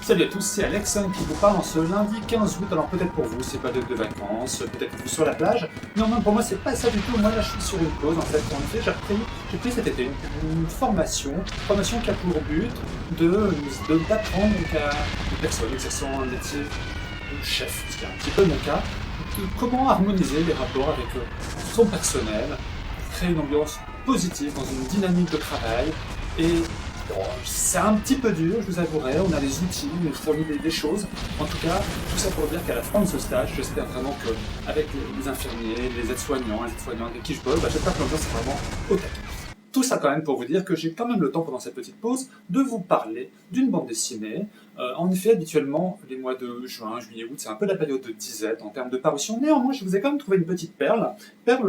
Salut à tous, c'est Alex qui vous parle en ce lundi 15 août. Alors peut-être pour vous, c'est pas de vacances, peut-être vous sur la plage. Non, même pour moi, c'est pas ça du tout. Moi là, je suis sur une pause. En fait, j'ai pris cet été une formation qui a pour but d'apprendre à une personne exerçant un métier de chef, ce qui est un petit peu mon cas, de comment harmoniser les rapports avec son personnel, créer une ambiance positive dans une dynamique de travail et bon, c'est un petit peu dur, je vous avouerai, on a des outils, on nous fournit des choses. En tout cas, tout ça pour dire qu'à la fin de ce stage, j'espère vraiment qu'avec les infirmiers, les aides-soignants avec qui je bosse, j'espère que l'ambiance est vraiment au taquet. Tout ça quand même pour vous dire que j'ai quand même le temps pendant cette petite pause de vous parler d'une bande dessinée. En effet, habituellement, les mois de juin, juillet, août, c'est un peu la période de disette en termes de parution. Néanmoins, je vous ai quand même trouvé une petite perle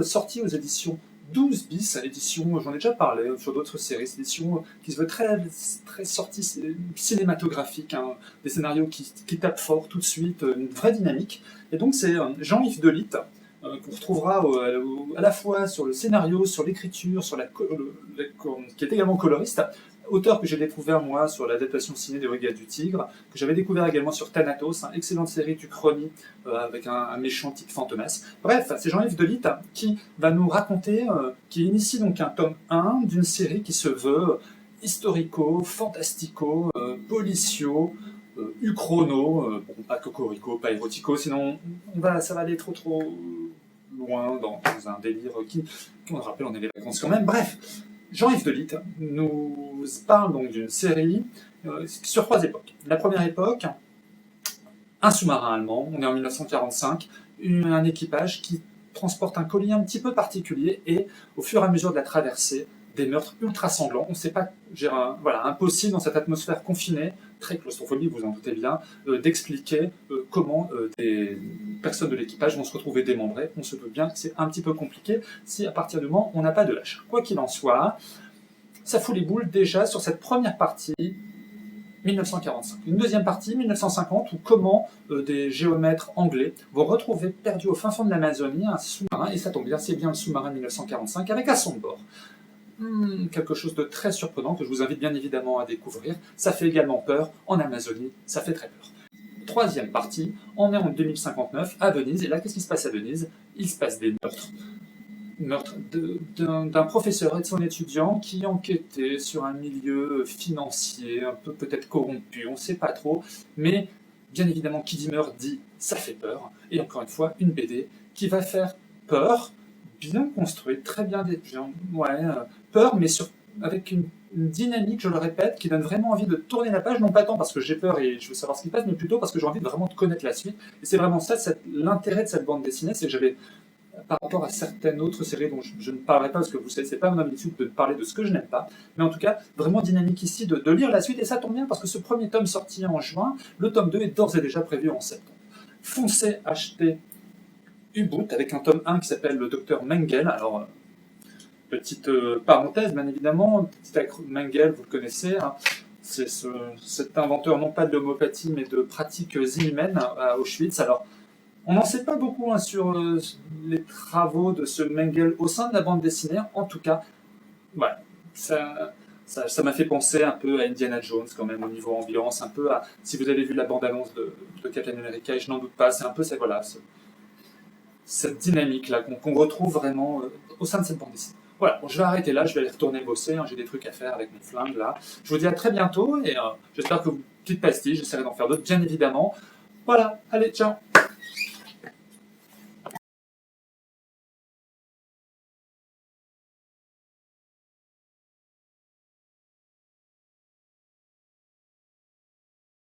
sortie aux éditions 12 bis, édition, j'en ai déjà parlé sur d'autres séries, c'est édition qui se veut très sortie cinématographique, hein, des scénarios qui tapent fort tout de suite, une vraie dynamique. Et donc c'est Jean-Yves Delitte, qu'on retrouvera à la fois sur le scénario, sur l'écriture, qui est également coloriste, auteur que j'ai découvert moi sur l'adaptation ciné des Brigades du Tigre, que j'avais découvert également sur Thanatos, excellente série du Chrony avec un méchant type Fantomas. Bref, c'est Jean-Yves Delitte qui va nous raconter, qui initie donc un tome 1 d'une série qui se veut historico, fantastico, policio, uchrono, bon, pas cocorico, pas érotico, sinon ça va aller trop loin dans un délire qui on le rappelle, on est les vacances quand même. Bref, Jean-Yves Delitte nous parle donc d'une série sur 3 époques. La première époque, un sous-marin allemand, on est en 1945, un équipage qui transporte un colis un petit peu particulier et au fur et à mesure de la traversée, des meurtres ultra sanglants. On ne sait pas, impossible dans cette atmosphère confinée, très claustrophobique, vous en doutez bien, d'expliquer comment des personnes de l'équipage vont se retrouver démembrées. On se doute bien que c'est un petit peu compliqué si à partir du moment où on n'a pas de lâche. Quoi qu'il en soit, ça fout les boules déjà sur cette première partie 1945. Une deuxième partie, 1950, où comment des géomètres anglais vont retrouver perdu au fin fond de l'Amazonie un sous-marin, et ça tombe bien, c'est bien le sous-marin 1945, avec à son bord quelque chose de très surprenant que je vous invite bien évidemment à découvrir. Ça fait également peur, en Amazonie, ça fait très peur. Troisième partie, on est en 2059 à Venise, et là qu'est-ce qui se passe à Venise? Il se passe des meurtres d'un professeur et de son étudiant qui enquêtait sur un milieu financier, un peu peut-être corrompu, on ne sait pas trop, mais bien évidemment qui dit meurtre dit ça fait peur, et encore une fois une BD qui va faire peur, bien construite, très bien peur, mais avec une dynamique, je le répète, qui donne vraiment envie de tourner la page, non pas tant parce que j'ai peur et je veux savoir ce qui passe, mais plutôt parce que j'ai envie de vraiment connaître la suite. Et c'est vraiment ça, l'intérêt de cette bande dessinée, c'est que j'avais, par rapport à certaines autres séries dont je ne parlerai pas, parce que vous savez, c'est pas mon habitude de parler de ce que je n'aime pas, mais en tout cas, vraiment dynamique ici de lire la suite, et ça tombe bien parce que ce premier tome sorti en juin, le tome 2 est d'ores et déjà prévu en septembre. Foncez acheter U-Boot avec un tome 1 qui s'appelle le Docteur Mengele. Alors, petite parenthèse, bien évidemment, Mengele, vous le connaissez, hein, c'est cet inventeur non pas de l'homéopathie mais de pratiques inhumaines à Auschwitz. Alors, on n'en sait pas beaucoup sur les travaux de ce Mengele au sein de la bande dessinée. En tout cas, voilà, ça m'a fait penser un peu à Indiana Jones quand même au niveau ambiance, un peu à, si vous avez vu la bande-annonce de Captain America, et je n'en doute pas, c'est un peu cette dynamique-là qu'on retrouve vraiment au sein de cette bande dessinée. Voilà, bon, je vais arrêter là, je vais aller retourner bosser, hein, j'ai des trucs à faire avec mon flingue là. Je vous dis à très bientôt et j'espère que vous, petite pastille, j'essaierai d'en faire d'autres bien évidemment. Voilà, allez, ciao!